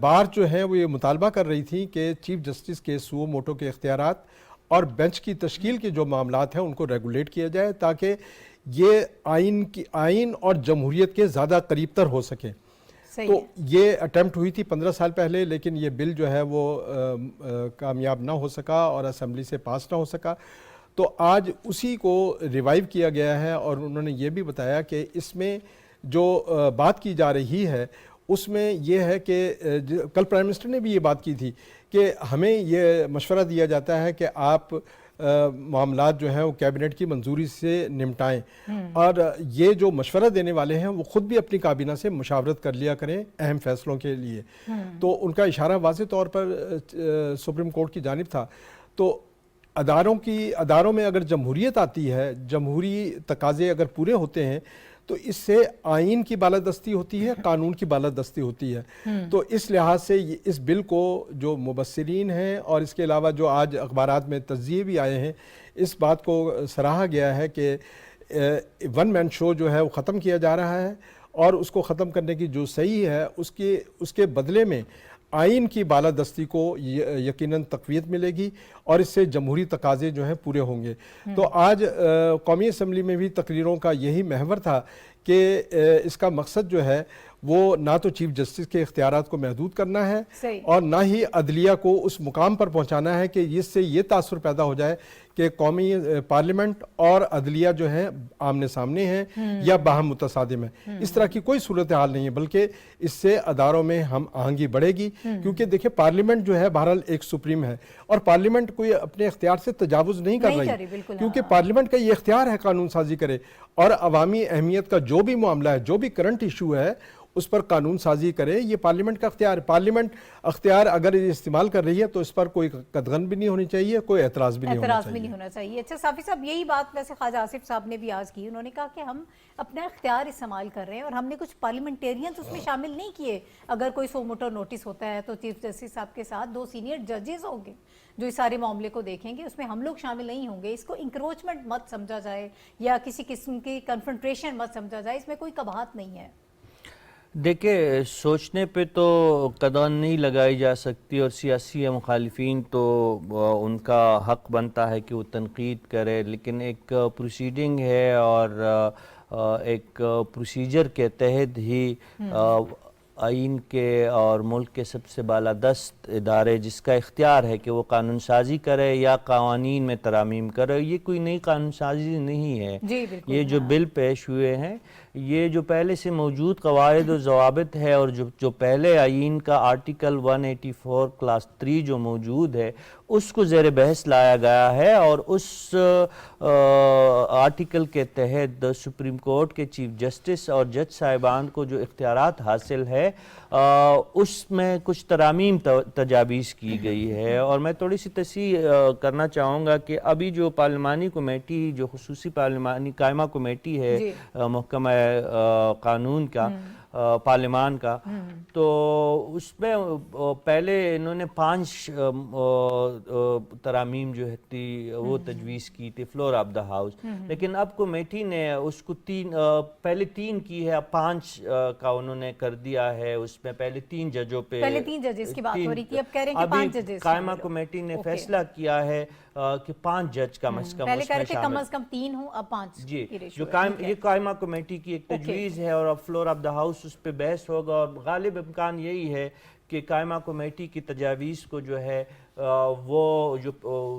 بار جو ہیں وہ یہ مطالبہ کر رہی تھیں کہ چیف جسٹس کے سو موٹو کے اختیارات اور بینچ کی تشکیل کے جو معاملات ہیں ان کو ریگولیٹ کیا جائے تاکہ یہ آئین اور جمہوریت کے زیادہ قریب تر ہو سکیں. تو یہ اٹیمپٹ ہوئی تھی 15 سال پہلے، لیکن یہ بل جو ہے وہ کامیاب نہ ہو سکا اور اسمبلی سے پاس نہ ہو سکا. تو آج اسی کو ریوائیو کیا گیا ہے اور انہوں نے یہ بھی بتایا کہ اس میں جو بات کی جا رہی ہے اس میں یہ ہے کہ کل پرائم منسٹر نے بھی یہ بات کی تھی کہ ہمیں یہ مشورہ دیا جاتا ہے کہ آپ معاملات جو ہیں وہ کیبنٹ کی منظوری سے نمٹائیں، اور یہ جو مشورہ دینے والے ہیں وہ خود بھی اپنی کابینہ سے مشاورت کر لیا کریں اہم فیصلوں کے لیے. تو ان کا اشارہ واضح طور پر سپریم کورٹ کی جانب تھا. تو اداروں میں اگر جمہوریت آتی ہے، جمہوری تقاضے اگر پورے ہوتے ہیں تو اس سے آئین کی بالادستی ہوتی ہے، قانون کی بالادستی ہوتی ہے. تو اس لحاظ سے اس بل کو جو مبصرین ہیں اور اس کے علاوہ جو آج اخبارات میں تجزیے بھی آئے ہیں، اس بات کو سراہا گیا ہے کہ ون مین شو جو ہے وہ ختم کیا جا رہا ہے، اور اس کو ختم کرنے کی جو صحیح ہے اس کے بدلے میں آئین کی بالادستی کو یقیناً تقویت ملے گی اور اس سے جمہوری تقاضے جو ہیں پورے ہوں گے. تو آج قومی اسمبلی میں بھی تقریروں کا یہی محور تھا کہ اس کا مقصد جو ہے وہ نہ تو چیف جسٹس کے اختیارات کو محدود کرنا ہے اور نہ ہی عدلیہ کو اس مقام پر پہنچانا ہے کہ اس سے یہ تاثر پیدا ہو جائے کہ قومی پارلیمنٹ اور عدلیہ جو ہیں آمنے سامنے ہیں یا باہم متصادم ہیں. اس طرح کی کوئی صورتحال نہیں ہے، بلکہ اس سے اداروں میں ہم آہنگی بڑھے گی. کیونکہ دیکھیں پارلیمنٹ جو ہے بہرحال ایک سپریم ہے اور پارلیمنٹ کوئی اپنے اختیار سے تجاوز نہیں کر رہی، کیونکہ پارلیمنٹ کا یہ اختیار ہے قانون سازی کرے اور عوامی اہمیت کا جو بھی معاملہ ہے، جو بھی کرنٹ ایشو ہے اس پر قانون سازی کرے. یہ پارلیمنٹ کا اختیار ہے. پارلیمنٹ اختیار اگر استعمال کر رہی ہے تو اس پر کوئی قدغن بھی نہیں ہونی چاہیے، کوئی اعتراض بھی نہیں ہونا چاہیے. اچھا صافی صاحب، یہی بات ویسے خواجہ آصف صاحب نے بھی آج کی. انہوں نے کہا کہ ہم اپنا اختیار استعمال کر رہے ہیں اور ہم نے کچھ پارلیمنٹیرینز اس میں شامل نہیں کیے. اگر کوئی سو موٹو نوٹس ہوتا ہے تو چیف جسٹس صاحب کے ساتھ 2 سینئر ججز ہوں گے جو اس سارے معاملے کو دیکھیں گے، اس میں ہم لوگ شامل نہیں ہوں گے. اس کو انکروچمنٹ مت سمجھا جائے یا کسی قسم کی کنفرنٹریشن مت سمجھا جائے، اس میں کوئی قباحت نہیں ہے. دیکھیں، سوچنے پہ تو قدغن نہیں لگائی جا سکتی اور سیاسی مخالفین تو ان کا حق بنتا ہے کہ وہ تنقید کرے، لیکن ایک پروسیڈنگ ہے اور ایک پروسیجر کے تحت ہی آئین کے اور ملک کے سب سے بالادست ادارے جس کا اختیار ہے کہ وہ قانون سازی کرے یا قوانین میں ترامیم کرے. یہ کوئی نئی قانون سازی نہیں ہے. یہ جو بل پیش ہوئے ہیں یہ جو پہلے سے موجود قواعد و ضوابط ہے اور جو پہلے آئین کا آرٹیکل 184 کلاس 3 جو موجود ہے اس کو زیر بحث لایا گیا ہے، اور اس آرٹیکل کے تحت سپریم کورٹ کے چیف جسٹس اور جج صاحبان کو جو اختیارات حاصل ہے اس میں کچھ ترامیم تجاویز کی گئی ہے. اور میں تھوڑی سی تصحیح کرنا چاہوں گا کہ ابھی جو پارلیمانی کمیٹی، جو خصوصی پارلیمانی قائمہ کمیٹی ہے محکمہ قانون کا پارلیمان کا، تو اس میں پہلے انہوں نے 5 ترامیم جو تھی وہ تجویز کی تھی فلور آف دا ہاؤس، لیکن اب کمیٹی نے اس کو پہلے 3 کی ہے، اب 5 کا انہوں نے کر دیا ہے. اس میں پہلے 3 ججوں پہ، پہلے 3 ججز کی بات ہو رہی تھی، اب کہہ رہے ہیں کہ 5 ججز. قائمہ کمیٹی نے فیصلہ کیا ہے کہ 5 جج کم از کم پہلے اس میں کہہ رہے شامل. کم از کم 3 ہوں، اب 5. جی، یہ قائمہ کمیٹی کی ایک تجویز ہے اور اب فلور آف دا ہاؤس اس پہ بحث ہوگا. اور غالب امکان یہی ہے کہ قائمہ کمیٹی کی تجاویز کو جو ہے وہ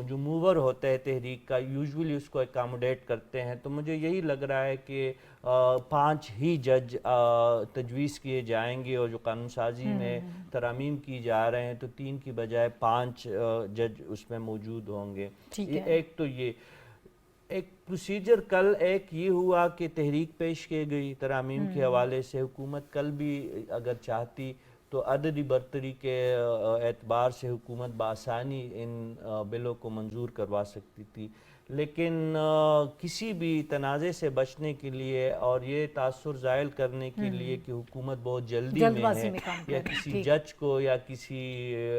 جو موور ہوتا ہے تحریک کا یوزولی اس کو اکاموڈیٹ کرتے ہیں. تو مجھے یہی لگ رہا ہے کہ 5 ہی جج تجویز کیے جائیں گے، اور جو قانون سازی میں ترامیم کی جا رہے ہیں تو 3 کی بجائے 5 جج اس میں موجود ہوں گے. ایک تو یہ ایک پروسیجر کل ایک یہ ہوا کہ تحریک پیش کی گئی ترامیم کے حوالے سے. حکومت کل بھی اگر چاہتی تو عددی برتری کے اعتبار سے حکومت بآسانی ان بلوں کو منظور کروا سکتی تھی، لیکن کسی بھی تنازع سے بچنے کے لیے اور یہ تاثر زائل کرنے کے لیے کہ حکومت بہت جلدی میں ہے یا کسی جج کو یا کسی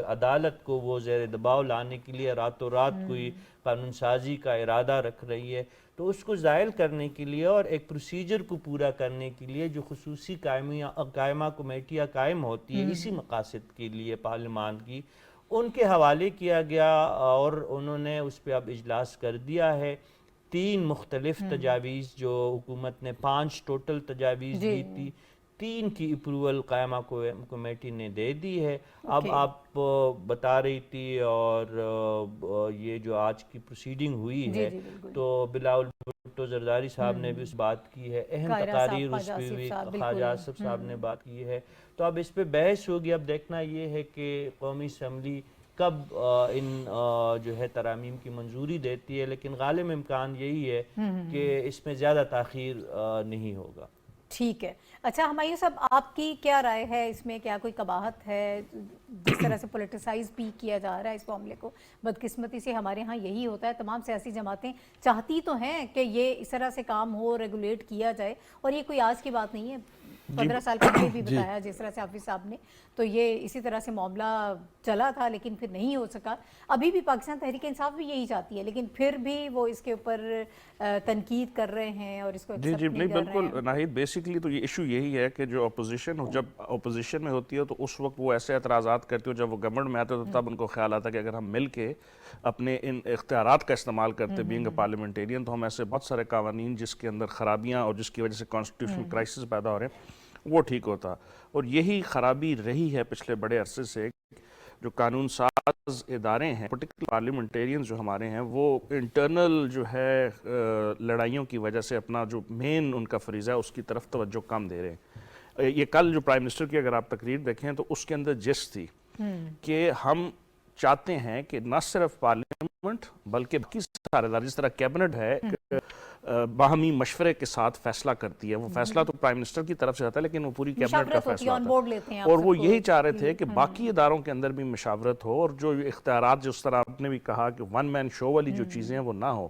عدالت کو وہ زیر دباؤ لانے کے لیے راتوں رات کوئی قانون سازی کا ارادہ رکھ رہی ہے، تو اس کو زائل کرنے کے لیے اور ایک پروسیجر کو پورا کرنے کے لیے جو خصوصی قائمہ کمیٹیاں قائم ہوتی ہے اسی مقاصد کے لیے پارلیمان کی، ان کے حوالے کیا گیا اور انہوں نے اس پہ اب اجلاس کر دیا ہے۔ 3 مختلف تجاویز جو حکومت نے 5 ٹوٹل تجاویز دی تھی، 3 کی اپروول قائمہ کمیٹی نے دے دی ہے۔ اب آپ بتا رہی تھی اور یہ جو آج کی پروسیڈنگ ہوئی ہے تو بلاول بھٹو زرداری صاحب نے بھی اس بات کی ہے، اہم تقاریر اس پہ بھی خواجہ آصف صاحب نے بات کی ہے، تو اب اس پہ بحث ہوگی۔ اب دیکھنا یہ ہے کہ قومی اسمبلی کب ان جو ہے ترامیم کی منظوری دیتی ہے، لیکن غالب امکان یہی ہے کہ اس میں زیادہ تاخیر نہیں ہوگا۔ ٹھیک ہے، اچھا ہمایوں صاحب آپ کی کیا رائے ہے اس میں؟ کیا کوئی قباحت ہے جس طرح سے پولیٹیسائز بھی کیا جا رہا ہے اس معاملے کو؟ بدقسمتی سے ہمارے ہاں یہی ہوتا ہے، تمام سیاسی جماعتیں چاہتی تو ہیں کہ یہ اس طرح سے کام ہو، ریگولیٹ کیا جائے، اور یہ کوئی آج کی بات نہیں ہے، 15 سال پہلے بھی بتایا جس طرح سے حافظ صاحب نے، تو یہ اسی طرح سے معاملہ چلا تھا لیکن پھر نہیں ہو سکا۔ ابھی بھی پاکستان تحریک انصاف بھی یہی چاہتی ہے لیکن پھر بھی وہ اس کے اوپر تنقید کر رہے ہیں اور اس کو جی بالکل ناہید، بیسیکلی تو یہ ایشو یہی ہے کہ جو اپوزیشن جب اپوزیشن میں ہوتی ہے تو اس وقت وہ ایسے اعتراضات کرتی ہے، جب وہ گورنمنٹ میں آتے تو تب ان کو خیال آتا ہے کہ اگر ہم مل کے اپنے ان اختیارات کا استعمال کرتے بینگ اے پارلیمنٹیرین تو ہم ایسے بہت سارے قوانین جس کے اندر خرابیاں اور جس کی وجہ سے کانسٹیٹیوشنل کرائسس پیدا ہو رہے ہیں وہ ٹھیک ہوتا، اور یہی خرابی رہی ہے پچھلے بڑے عرصے سے۔ جو قانون ساز ادارے ہیں پرٹیکولر پارلیمنٹیرینز جو ہمارے ہیں وہ انٹرنل جو ہے لڑائیوں کی وجہ سے اپنا جو مین ان کا فریضہ ہے اس کی طرف توجہ کم دے رہے ہیں۔ یہ کل جو پرائم منسٹر کی اگر آپ تقریر دیکھیں تو اس کے اندر جس تھی کہ ہم چاہتے ہیں کہ نہ صرف پارلیمنٹ بلکہ باقی سارے ادارے جس طرح کیبنٹ ہے باہمی مشورے کے ساتھ فیصلہ کرتی ہے، وہ فیصلہ تو پرائم منسٹر کی طرف سے آتا ہے لیکن وہ پوری کیبنٹ کا فیصلہ ہوتا ہے، اور وہ یہی چاہ رہے تھے کہ باقی اداروں کے اندر بھی مشاورت ہو اور جو اختیارات جس طرح آپ نے بھی کہا کہ ون مین شو والی جو چیزیں ہیں وہ نہ ہو،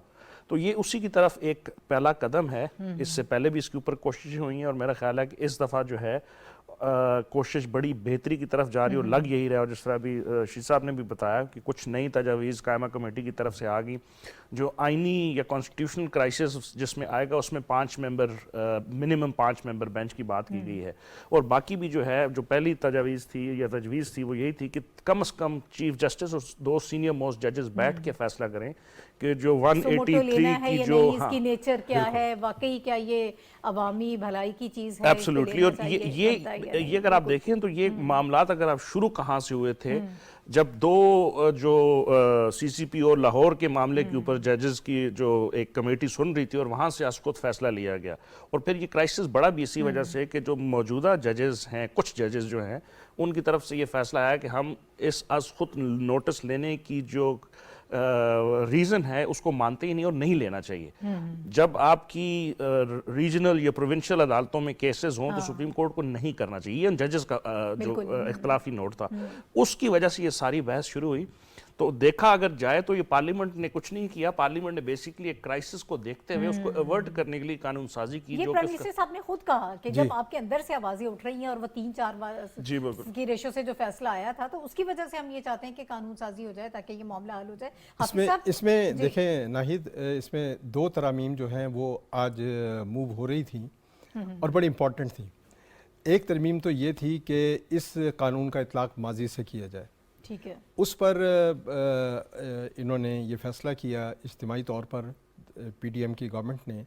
تو یہ اسی کی طرف ایک پہلا قدم ہے۔ اس سے پہلے بھی اس کے اوپر کوششیں ہوئی ہیں اور میرا خیال ہے کہ اس دفعہ جو ہے کوشش بڑی بہتری کی طرف جا رہی اور لگ یہی رہا، اور جس طرح بھی شیخ صاحب نے بھی بتایا کہ کچھ نئی تجاویز قائمہ کمیٹی کی طرف سے آ گئی، جو آئینی یا کانسٹیٹیوشنل کرائسس جس میں آئے گا اس میں 5 ممبر منیمم 5 ممبر بینچ کی بات کی گئی ہے، اور باقی بھی جو ہے جو پہلی تجاویز تھی یا تجویز تھی وہ یہی تھی کہ کم از کم چیف جسٹس اور 2 سینئر موسٹ ججز بیٹھ کے فیصلہ کریں کہ جو 183 کی جو اس کی نیچر کیا ہے، واقعی کیا یہ عوامی بھلائی کی چیز ہے؟ ایبسولوٹلی، اور یہ اگر آپ دیکھیں تو یہ معاملات اگر آپ شروع کہاں سے ہوئے تھے، جب 2 جو سی سی پی اور لاہور کے معاملے کے اوپر ججز کی جو ایک کمیٹی سن رہی تھی اور وہاں سے از خود فیصلہ لیا گیا، اور پھر یہ کرائسس بڑا بھی اسی وجہ سے کہ جو موجودہ ججز ہیں کچھ ججز جو ہیں ان کی طرف سے یہ فیصلہ آیا کہ ہم اس از خود نوٹس لینے کی جو ریزن ہے اس کو مانتے ہی نہیں اور نہیں لینا چاہیے۔ جب آپ کی ریجنل یا پروونشل عدالتوں میں کیسز ہوں تو سپریم کورٹ کو نہیں کرنا چاہیے، یہ ججز کا جو اختلافی نوٹ تھا اس کی وجہ سے یہ ساری بحث شروع ہوئی۔ تو دیکھا اگر جائے تو یہ پارلیمنٹ نے کچھ نہیں کیا، پارلیمنٹ نے بیسیکلی ایک کرائسس کو دیکھتے ہوئے اس کو ایورٹ کرنے کے لیے قانون سازی کی، یہ پرائم منسٹر صاحب نے خود کہا کہ جب آپ کے اندر سے آوازیں اٹھ رہی ہیں اور وہ 3-4 کی ریشو سے جو فیصلہ آیا تھا تو اس کی وجہ سے ہم یہ چاہتے ہیں کہ قانون سازی ہو جائے تاکہ یہ معاملہ حل ہو جائے۔ اس میں دیکھیں ناہید، اس میں 2 ترامیم جو ہیں وہ آج موو ہو رہی تھیں اور بڑی امپورٹنٹ تھیں۔ ایک ترمیم تو یہ تھی کہ اس قانون کا اطلاق ماضی سے کیا جائے، ٹھیک ہے، اس پر انہوں نے یہ فیصلہ کیا اجتماعی طور پر پی ڈی ایم کی گورنمنٹ نے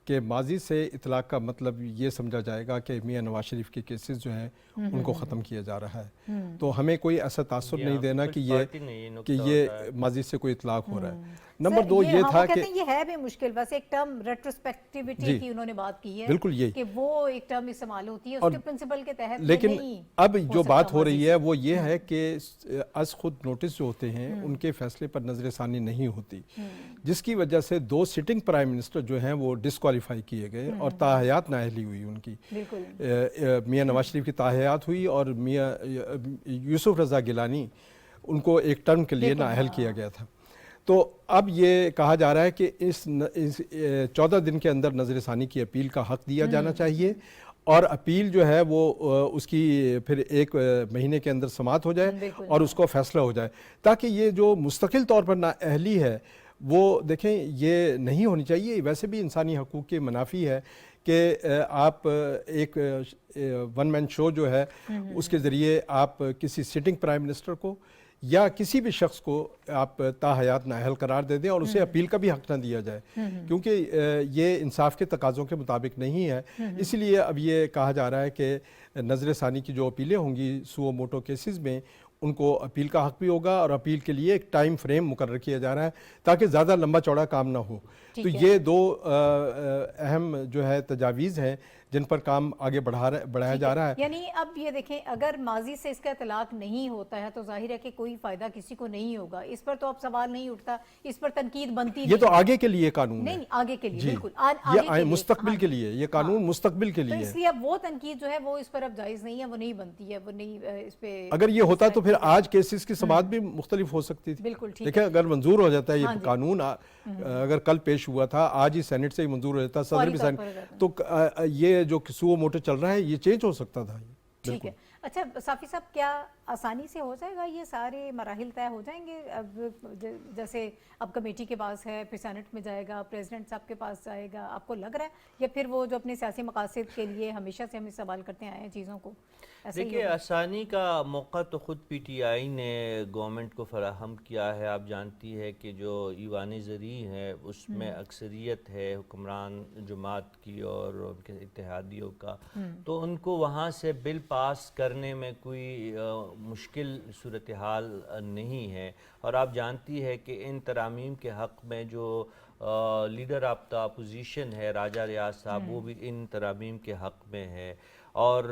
کہ ماضی سے اطلاق کا مطلب یہ سمجھا جائے گا کہ میاں نواز شریف کے کیسز جو ہیں ان کو ختم کیا جا رہا ہے، تو ہمیں کوئی ایسا تاثر نہیں دینا کہ یہ ماضی سے کوئی اطلاق ہو رہا ہے۔ نمبر 2 یہ تھا کہ یہ ہے بھی مشکل، بس ایک ٹرم ریٹروسپیکٹیوٹی کی انہوں نے بات کی ہے، بالکل یہی کہ وہ ایک ٹرم استعمال ہوتی ہے اس کے پرنسپل کے تحت، لیکن اب جو بات ہو رہی ہے وہ یہ ہے کہ از خود نوٹس جو ہوتے ہیں ان کے فیصلے پر نظر ثانی نہیں ہوتی، جس کی وجہ سے 2 سٹنگ پرائم منسٹر جو ہیں وہ ڈسکوالیفائی کیے گئے اور تاحیات نااہلی ہوئی ان کی، میاں نواز شریف کی تاحیات ہوئی اور میاں یوسف رضا گیلانی ان کو ایک ٹرم کے لیے نااہل کیا گیا تھا۔ تو اب یہ کہا جا رہا ہے کہ اس 14 دن کے اندر نظر ثانی کی اپیل کا حق دیا جانا چاہیے، اور اپیل جو ہے وہ اس کی پھر 1 مہینے کے اندر سماعت ہو جائے اور اس کو فیصلہ ہو جائے، تاکہ یہ جو مستقل طور پر نااہلی ہے وہ دیکھیں یہ نہیں ہونی چاہیے۔ ویسے بھی انسانی حقوق کے منافی ہے کہ آپ ایک ون مین شو جو ہے اس کے ذریعے آپ کسی سٹنگ پرائم منسٹر کو یا کسی بھی شخص کو آپ تاحیات نااہل قرار دے دیں اور اسے اپیل کا بھی حق نہ دیا جائے، کیونکہ یہ انصاف کے تقاضوں کے مطابق نہیں ہے۔ اس لیے اب یہ کہا جا رہا ہے کہ نظر ثانی کی جو اپیلیں ہوں گی سو موٹو کیسز میں، ان کو اپیل کا حق بھی ہوگا، اور اپیل کے لیے ایک ٹائم فریم مقرر کیا جا رہا ہے تاکہ زیادہ لمبا چوڑا کام نہ ہو۔ تو یہ 2 اہم جو ہے تجاویز ہیں جن پر کام آگے بڑھایا جا رہا ہے۔ یعنی اب یہ دیکھیں اگر ماضی سے اس کا اطلاق نہیں ہوتا ہے تو ظاہر ہے کہ کوئی فائدہ کسی کو نہیں ہوگا، اس پر تو اب سوال نہیں اٹھتا، اس پر تنقید بنتی یہ تو آگے کے لیے قانون ہے، نہیں آگے کے لیے، بالکل یہ مستقبل کے لیے، یہ قانون مستقبل کے تو لیے اس لیے اب وہ تنقید جو ہے وہ اس پر اب جائز نہیں ہے، وہ نہیں بنتی ہے، وہ نہیں اس پہ اگر یہ ہوتا تو پھر آج کیسز کی سماعت بھی مختلف ہو سکتی تھی۔ بالکل ٹھیک دیکھیں اگر منظور ہو جاتا ہے یہ قانون، اگر کل پیش ہوا تھا، آج ہی سینٹ سے ہی منظور ہو جاتا، صدر بھی سینٹ، تو یہ جو سو موٹو چل رہا ہے یہ چینج ہو سکتا تھا۔ ٹھیک ہے۔ اچھا صافی صاحب، کیا آسانی سے ہو جائے گا، یہ سارے مراحل طے ہو جائیں گے؟ اب جیسے اب کمیٹی کے پاس ہے، پھر سینٹ میں جائے گا، پریزیڈنٹ صاحب کے پاس جائے گا، آپ کو لگ رہا ہے یا پھر وہ جو اپنے سیاسی مقاصد کے لیے ہمیشہ سے ہم استعمال کرتے آئے ہیں چیزوں کو، ایسے ہی دیکھیے آسانی کا موقع تو خود پی ٹی آئی نے گورنمنٹ کو فراہم کیا ہے۔ آپ جانتی ہے کہ جو ایوان زرعی ہے اس میں اکثریت ہے حکمران جماعت کی اور ان کے اتحادیوں کا، تو ان کو وہاں سے بل پاس کرنے میں کوئی مشکل صورتحال نہیں ہے۔ اور آپ جانتی ہے کہ ان ترامیم کے حق میں جو لیڈر آف دا اپوزیشن ہے راجہ ریاض صاحب، وہ بھی ان ترامیم کے حق میں ہے، اور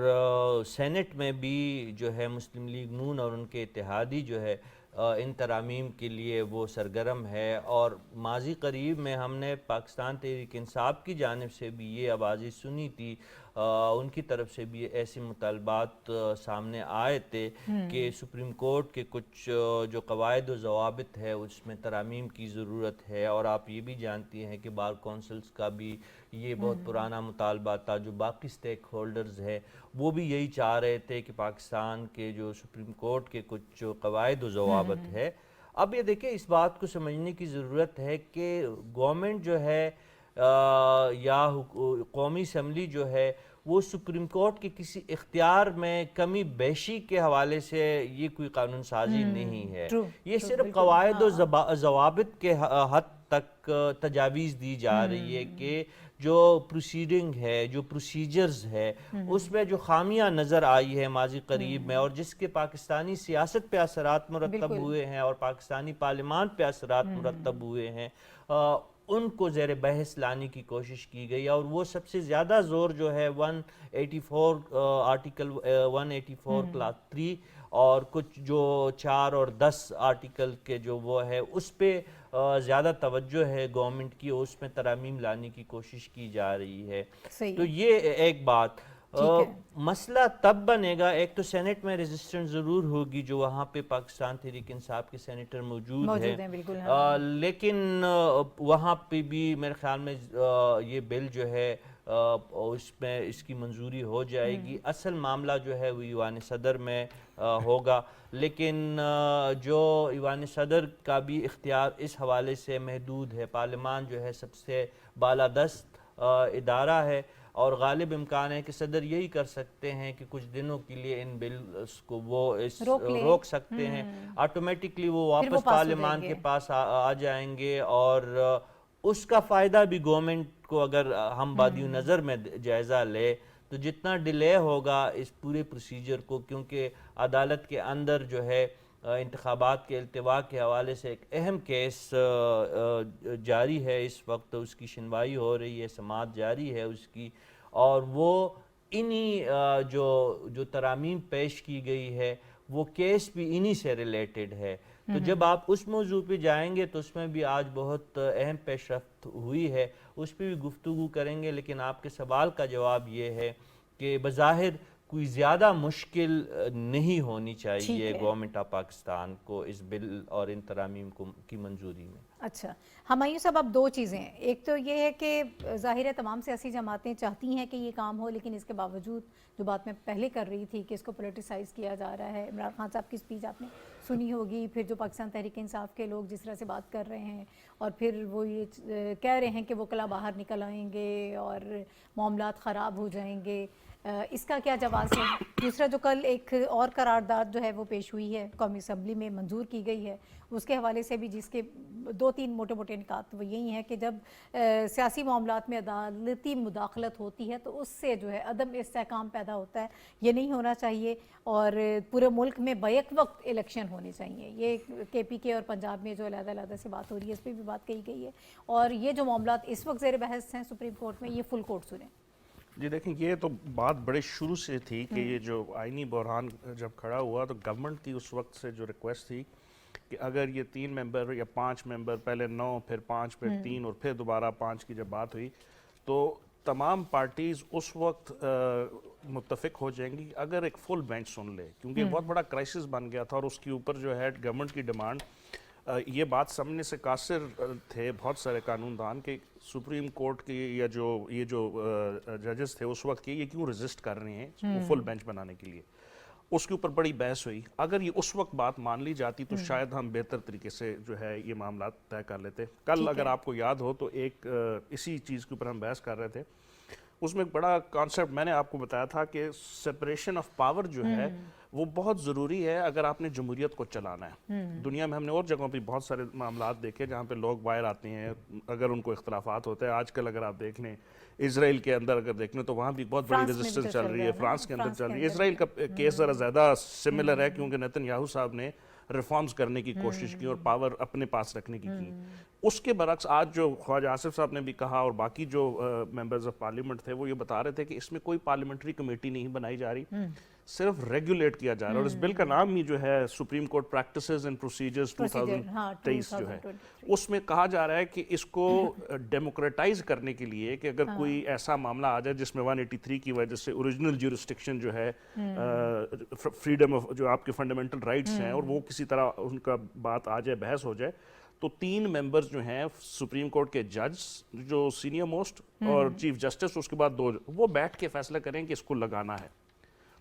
سینٹ میں بھی جو ہے مسلم لیگ نون اور ان کے اتحادی جو ہے ان ترامیم کے لیے وہ سرگرم ہے۔ اور ماضی قریب میں ہم نے پاکستان تحریک انصاف کی جانب سے بھی یہ آوازیں سنی تھی، ان کی طرف سے بھی ایسے مطالبات سامنے آئے تھے کہ سپریم کورٹ کے کچھ جو قواعد و ضوابط ہے اس میں ترامیم کی ضرورت ہے۔ اور آپ یہ بھی جانتی ہیں کہ بار کونسلز کا بھی یہ بہت پرانا مطالبہ تھا، جو باقی سٹیک ہولڈرز ہے وہ بھی یہی چاہ رہے تھے کہ پاکستان کے جو سپریم کورٹ کے کچھ جو قواعد و ضوابط ہے، اب یہ دیکھیں اس بات کو سمجھنے کی ضرورت ہے کہ گورنمنٹ جو ہے یا قومی اسمبلی جو ہے وہ سپریم کورٹ کے کسی اختیار میں کمی بیشی کے حوالے سے یہ کوئی قانون سازی نہیں ہے، یہ صرف قواعد و ضوابط کے حد تک تجاویز دی جا رہی ہے کہ جو پروسیڈنگ ہے، جو پروسیجرز ہے، اس میں جو خامیاں نظر آئی ہے ماضی قریب میں اور جس کے پاکستانی سیاست پہ اثرات مرتب ہوئے ہیں اور پاکستانی پارلیمان پہ اثرات مرتب ہوئے ہیں، ان کو زیر بحث لانے کی کوشش کی گئی۔ اور وہ سب سے زیادہ زور جو ہے 184 آرٹیکل 184 کلاس 3 اور کچھ جو 4 اور 10 آرٹیکل کے جو وہ ہے اس پہ زیادہ توجہ ہے گورنمنٹ کی، اس میں ترامیم لانے کی کوشش کی جا رہی ہے۔ تو یہ ایک بات مسئلہ تب بنے گا، ایک تو سینٹ میں ریزسٹنس ضرور ہوگی جو وہاں پہ پاکستان تحریک انصاف کے سینیٹر موجود ہیں، لیکن وہاں پہ بھی میرے خیال میں یہ بل جو ہے اس میں اس کی منظوری ہو جائے گی۔ اصل معاملہ جو ہے وہ ایوان صدر میں ہوگا، لیکن جو ایوان صدر کا بھی اختیار اس حوالے سے محدود ہے۔ پارلیمان جو ہے سب سے بالادست ادارہ ہے اور غالب امکان ہے کہ صدر یہی کر سکتے ہیں کہ کچھ دنوں کے لیے ان بلز کو وہ روک سکتے ہیں، آٹومیٹکلی وہ واپس پارلیمان کے پاس آ جائیں گے، اور اس کا فائدہ بھی گورنمنٹ کو اگر ہم بادی نظر میں جائزہ لے تو جتنا ڈیلے ہوگا اس پورے پروسیجر کو، کیونکہ عدالت کے اندر جو ہے انتخابات کے التوا کے حوالے سے ایک اہم کیس جاری ہے اس وقت، اس کی سنوائی ہو رہی ہے، سماعت جاری ہے اس کی، اور وہ انہی جو ترامیم پیش کی گئی ہے وہ کیس بھی انہی سے ریلیٹڈ ہے۔ تو جب آپ اس موضوع پہ جائیں گے تو اس میں بھی آج بہت اہم پیش رفت ہوئی ہے، اس پہ بھی گفتگو کریں گے، لیکن آپ کے سوال کا جواب یہ ہے کہ بظاہر کوئی زیادہ مشکل نہیں ہونی چاہیے گورنمنٹ آف پاکستان کو اس بل اور ان ترامیم کی منظوری میں. اچھا ہمایوں صاحب، اب دو چیزیں ہیں. ایک تو یہ ہے کہ ظاہر ہے تمام سیاسی جماعتیں چاہتی ہیں کہ یہ کام ہو، لیکن اس کے باوجود جو بات میں پہلے کر رہی تھی کہ اس کو پولیٹیسائز کیا جا رہا ہے. عمران خان صاحب کی سپیچ آپ نے سنی ہوگی، پھر جو پاکستان تحریک انصاف کے لوگ جس طرح سے بات کر رہے ہیں، اور پھر وہ یہ کہہ رہے ہیں کہ وکلا باہر نکل آئیں گے اور معاملات خراب ہو جائیں گے. اس کا کیا جواز ہے؟ دوسرا جو کل ایک اور قرارداد جو ہے وہ پیش ہوئی ہے، قومی اسمبلی میں منظور کی گئی ہے، اس کے حوالے سے بھی جس کے دو تین موٹے موٹے نکات وہ یہی ہیں کہ جب سیاسی معاملات میں عدالتی مداخلت ہوتی ہے تو اس سے جو ہے عدم استحکام پیدا ہوتا ہے، یہ نہیں ہونا چاہیے، اور پورے ملک میں بیک وقت الیکشن ہونے چاہیے. یہ کے پی کے اور پنجاب میں جو علیحدہ علیحدہ سے بات ہو رہی ہے اس پہ بھی بات کہی گئی ہے. اور یہ جو معاملات اس وقت زیر بحث ہیں سپریم کورٹ میں، یہ فل کورٹ سنیں. جی دیکھیں، یہ تو بات بڑے شروع سے تھی کہ یہ جو آئینی بحران جب کھڑا ہوا تو گورنمنٹ کی اس وقت سے جو ریکویسٹ تھی کہ اگر یہ 3 ممبر یا 5 ممبر، پہلے 9 پھر 5 پھر 3 اور پھر دوبارہ 5 کی جب بات ہوئی تو تمام پارٹیز اس وقت متفق ہو جائیں گی اگر ایک فل بینچ سن لے، کیونکہ بہت بڑا کرائسس بن گیا تھا اور اس کے اوپر جو ہے گورنمنٹ کی ڈیمانڈ یہ بات سمجھنے سے قاصر تھے بہت سارے قانون دان کہ سپریم کورٹ کی یا یہ جو ججز تھے اس وقت یہ کیوں ریزسٹ کر رہے ہیں وہ فل بینچ بنانے کے لیے. اس کے اوپر بڑی بحث ہوئی. اگر یہ اس وقت بات مان لی جاتی تو شاید ہم بہتر طریقے سے جو ہے یہ معاملات طے کر لیتے. کل اگر آپ کو یاد ہو تو ایک اسی چیز کے اوپر ہم بحث کر رہے تھے، اس میں ایک بڑا کانسیپٹ میں نے آپ کو بتایا تھا کہ سپریشن آف پاور جو ہے وہ بہت ضروری ہے اگر آپ نے جمہوریت کو چلانا ہے. دنیا میں ہم نے اور جگہوں پہ بہت سارے معاملات دیکھے جہاں پہ لوگ باہر آتے ہیں اگر ان کو اختلافات ہوتے ہیں. آج کل اگر آپ دیکھ لیں اسرائیل کے اندر اگر دیکھ لیں تو وہاں بھی بہت بڑی ریزسٹنس چل رہی ہے. فرانس کے اندر چل رہی ہے. اسرائیل کا کیس ذرا زیادہ سملر ہے کیونکہ نیتن یاہو صاحب نے ریفارمز کرنے کی کوشش کی اور پاور اپنے پاس رکھنے کی کی. اس کے برعکس آج جو خواجہ آصف صاحب نے بھی کہا اور باقی جو ممبرز آف پارلیمنٹ تھے وہ یہ بتا رہے تھے کہ اس میں کوئی پارلیمنٹری کمیٹی نہیں بنائی جا رہی، صرف ریگولیٹ کیا جا رہا ہے. اور اس بل کا نام ہی جو ہے supreme court practices and procedures 2023 جو ہے، اس میں کہا جا رہا ہے کہ اس کو ڈیموکریٹائز کرنے کے لیے کہ اگر کوئی ایسا معاملہ آ جائے جس میں 183 کی وجہ سے اوریجنل جیورسڈکشن جو ہے فریڈم آف جو آپ کے فنڈامنٹل رائٹس ہیں اور وہ کسی طرح ان کا بات آ جائے، بحث ہو جائے، تو 3 ممبرز جو ہیں سپریم کورٹ کے جج جو سینئر موسٹ اور چیف جسٹس، اس کے بعد 2 وہ بیٹھ کے فیصلہ کریں کہ اس کو لگانا ہے.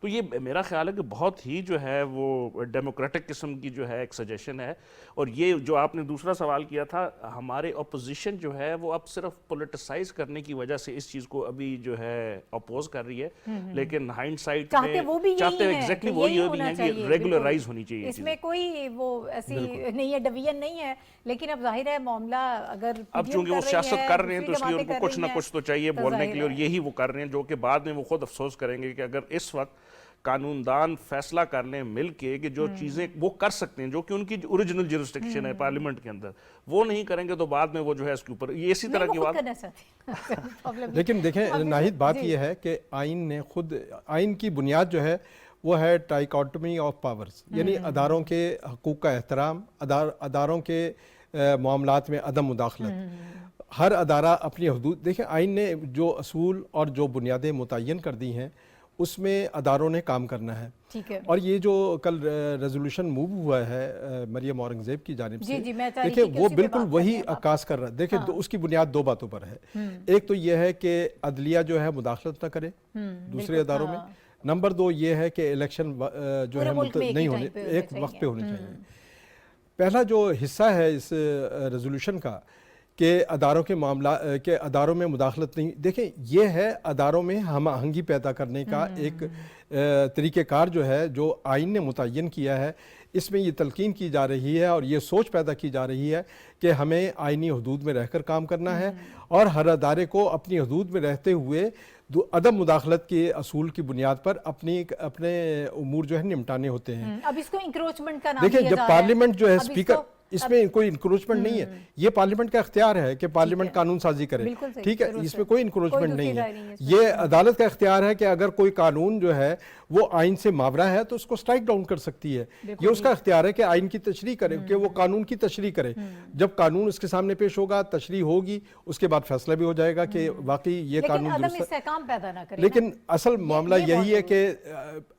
تو یہ میرا خیال ہے کہ بہت ہی جو ہے وہ ڈیموکریٹک قسم کی جو ہے ایک سجیشن ہے. اور یہ جو آپ نے دوسرا سوال کیا تھا، ہمارے اپوزیشن جو ہے وہ اب صرف پولیٹیسائز کرنے کی وجہ سے اس چیز کو ابھی جو ہے اپوز کر رہی ہے، لیکن ہائنڈ سائٹ میں چاہتے ہیں ایگزیکٹلی وہی ہونی ہے کہ ریگولرائز ہونی چاہیے. اس میں کوئی وہ ایسی نہیں ہے، ڈویژن نہیں ہے، لیکن اب ظاہر ہے معاملہ اگر اب چونکہ وہ سیاست کر رہے ہیں تو اس لیے ان کو کچھ نہ کچھ تو چاہیے بولنے کے لیے، اور یہی وہ کر رہے ہیں جو کہ بعد میں وہ خود افسوس کریں گے کہ اگر اس وقت قانون دان فیصلہ کر لیں مل کے کہ جو چیزیں وہ کر سکتے ہیں جو کہ ان کی اوریجنل جیورسڈکشن ہے پارلیمنٹ کے اندر، وہ نہیں کریں گے تو بعد میں وہ جو ہے اس کے اوپر یہ اسی طرح کی بات. لیکن دیکھیں ناہید، بات یہ ہے کہ آئین نے خود، آئین کی بنیاد جو ہے وہ ہے ٹائیکاٹمی آف پاورز، یعنی اداروں کے حقوق کا احترام، اداروں کے معاملات میں عدم مداخلت. ہر ادارہ اپنی حدود، دیکھیں آئین نے جو اصول اور جو بنیادیں متعین کر دی ہیں اس میں اداروں نے کام کرنا ہے. اور یہ جو کل ریزولوشن موو ہوا ہے مریم اورنگزیب کی جانب سے، دیکھیں وہ بالکل وہی عکاس کر رہا ہے. دیکھیں اس کی بنیاد 2 باتوں پر ہے. ایک تو یہ ہے کہ عدلیہ جو ہے مداخلت نہ کرے دوسرے اداروں میں. نمبر 2 یہ ہے کہ الیکشن جو ہے نہیں ہونے، ایک وقت پہ ہونے چاہیے. پہلا جو حصہ ہے اس ریزولوشن کا کہ اداروں کے معاملات کہ اداروں میں مداخلت نہیں، دیکھیں یہ ہے اداروں میں ہم آہنگی پیدا کرنے کا ایک طریقہ کار جو ہے جو آئین نے متعین کیا ہے. اس میں یہ تلقین کی جا رہی ہے اور یہ سوچ پیدا کی جا رہی ہے کہ ہمیں آئینی حدود میں رہ کر کام کرنا ہے اور ہر ادارے کو اپنی حدود میں رہتے ہوئے عدم مداخلت کے اصول کی بنیاد پر اپنے امور جو ہے نمٹانے ہوتے ہیں. اب اس کو انکروچمنٹ کا نام دیکھیں جب پارلیمنٹ جو ہے اسپیکر اس میں کوئی انکروچمنٹ نہیں ہے. یہ پارلیمنٹ کا اختیار ہے کہ پارلیمنٹ قانون سازی کرے, بالکل صحیح, ٹھیک ہے, ضرور اس سر. میں کوئی انکروچمنٹ دوسری نہیں رائے ہے. نہیں ہے اس یہ عدالت کا اختیار ہے کہ اگر کوئی قانون جو ہے وہ آئین سے ماورا ہے تو اس کو سٹرائک ڈاؤن کر سکتی ہے. یہ اس کا اختیار ہے کہ آئین کی تشریح کرے, کہ وہ قانون کی تشریح کرے. جب قانون اس کے سامنے پیش ہوگا, تشریح ہوگی, اس کے بعد فیصلہ بھی ہو جائے گا کہ واقعی یہ لیکن قانون عدم درست ہے. استحکام پیدا نہ کرے. لیکن اصل معاملہ یہی ہے بہت کہ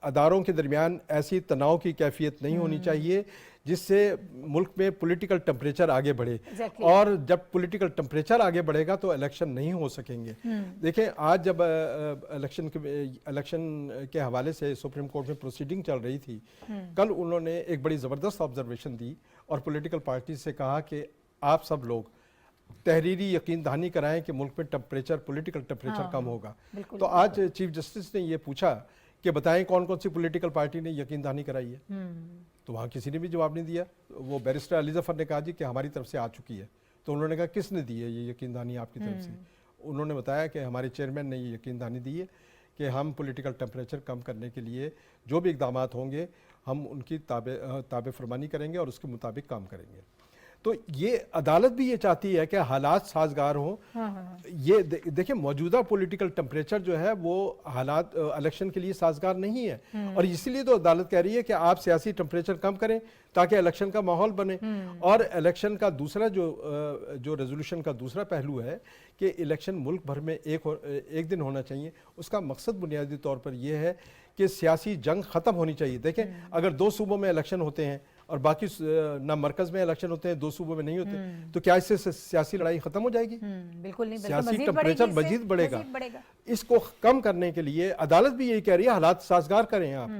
اداروں کے درمیان ایسی تناؤ کی کیفیت نہیں ہونی چاہیے جس سے ملک میں پولیٹیکل ٹمپریچر آگے بڑھے, اور جب پولیٹیکل ٹمپریچر آگے بڑھے گا تو الیکشن نہیں ہو سکیں گے. دیکھیں آج جب الیکشن کے حوالے سے سپریم کورٹ میں پروسیڈنگ چل رہی تھی, کل انہوں نے ایک بڑی زبردست آبزرویشن دی اور پولیٹیکل پارٹیز سے کہا کہ آپ سب لوگ تحریری یقین دہانی کرائیں کہ ملک میں پولیٹیکل ٹمپریچر کم ہوگا. تو آج چیف جسٹس نے یہ پوچھا کہ بتائیں کون کون سی پولیٹیکل پارٹی نے یقین دہانی کرائی ہے, تو وہاں کسی نے بھی جواب نہیں دیا. وہ بیرسٹر علی ظفر نے کہا جی کہ ہماری طرف سے آ چکی ہے. تو انہوں نے کہا کس نے دی ہے یہ یقین دہانی آپ کی طرف سے؟ انہوں نے بتایا کہ ہمارے چیئرمین نے یہ یقین دہانی دی ہے کہ ہم پولیٹیکل ٹمپریچر کم کرنے کے لیے جو بھی اقدامات ہوں گے ہم ان کی تابع فرمانی کریں گے اور اس کے مطابق کام کریں گے. تو یہ عدالت بھی یہ چاہتی ہے کہ حالات سازگار ہوں. یہ دیکھیں موجودہ پولیٹیکل ٹمپریچر جو ہے وہ حالات الیکشن کے لیے سازگار نہیں ہے, اور اسی لیے تو عدالت کہہ رہی ہے کہ آپ سیاسی ٹمپریچر کم کریں تاکہ الیکشن کا ماحول بنے. اور الیکشن کا دوسرا جو ریزولوشن کا دوسرا پہلو ہے کہ الیکشن ملک بھر میں ایک دن ہونا چاہیے. اس کا مقصد بنیادی طور پر یہ ہے کہ سیاسی جنگ ختم ہونی چاہیے. دیکھیں اگر 2 صوبوں میں الیکشن ہوتے ہیں اور باقی نہ مرکز میں الیکشن ہوتے ہیں, 2 صوبوں میں نہیں ہوتے, تو کیا اس سے سیاسی لڑائی ختم ہو جائے گی؟ بالکل نہیں, سیاسی ٹمپریچر مزید بڑھے گا. اس کو کم کرنے کے لیے عدالت بھی یہی کہہ رہی ہے حالات سازگار کریں آپ,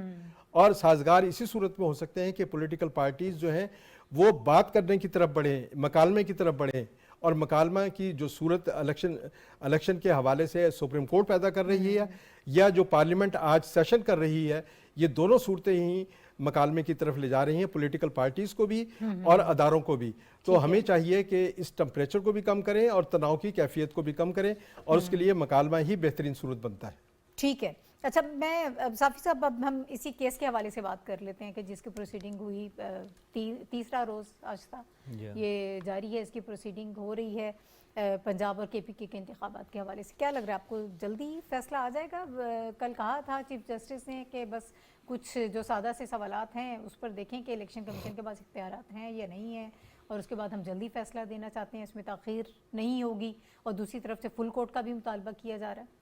اور سازگار اسی صورت میں ہو سکتے ہیں کہ پولیٹیکل پارٹیز جو ہیں وہ بات کرنے کی طرف بڑھیں, مکالمے کی طرف بڑھیں, اور مکالمہ کی جو صورت الیکشن کے حوالے سے سپریم کورٹ پیدا کر رہی ہے یا جو پارلیمنٹ آج سیشن کر رہی ہے, یہ دونوں صورتیں ہی مکالمے کی طرف لے جا رہی ہیں پولیٹیکل پارٹیز کو بھی اور اداروں کو بھی. تو ہمیں چاہیے کہ اس ٹمپریچر کو بھی کم کریں اور تناؤ کی کیفیت کو بھی کم کریں, اور اس کے لیے مکالمہ ہی بہترین صورت بنتا ہے. ٹھیک ہے. اچھا میں صافی صاحب اب ہم اسی کیس کے حوالے سے بات کر لیتے ہیں کہ جس کی پروسیڈنگ ہوئی, تیسرا روز آج تھا, یہ جاری ہے, اس کی پروسیڈنگ ہو رہی ہے پنجاب اور کے پی کے انتخابات کے حوالے سے. کیا لگ رہا ہے آپ کو جلدی فیصلہ آ جائے گا؟ کل کہا تھا چیف جسٹس نے کہ بس کچھ جو سادہ سے سوالات ہیں اس پر دیکھیں کہ الیکشن کمیشن کے پاس اختیارات ہیں یا نہیں ہیں, اور اس کے بعد ہم جلدی فیصلہ دینا چاہتے ہیں, اس میں تاخیر نہیں ہوگی. اور دوسری طرف سے فل کورٹ کا بھی مطالبہ کیا جا رہا ہے.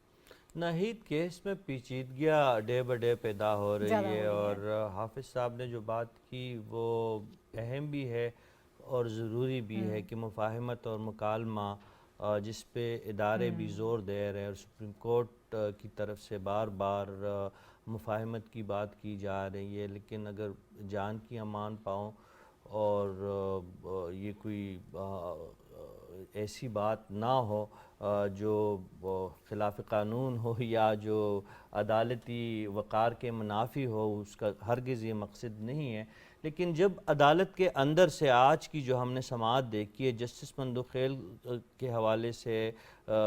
ناہید کیس میں پیچیدگیاں ڈے بہ ڈے پیدا ہو رہی ہے, اور حافظ صاحب نے جو بات کی وہ اہم بھی ہے اور ضروری بھی ہے کہ مفاہمت اور مکالمہ جس پہ ادارے بھی زور دے رہے ہیں, اور سپریم کورٹ کی طرف سے بار بار مفاہمت کی بات کی جا رہی ہے, لیکن اگر جان کی امان پاؤں اور یہ کوئی ایسی بات نہ ہو جو خلاف قانون ہو یا جو عدالتی وقار کے منافی ہو, اس کا ہرگز یہ مقصد نہیں ہے. لیکن جب عدالت کے اندر سے آج کی جو ہم نے سماعت دیکھی ہے, جسٹس مندوخیل کے حوالے سے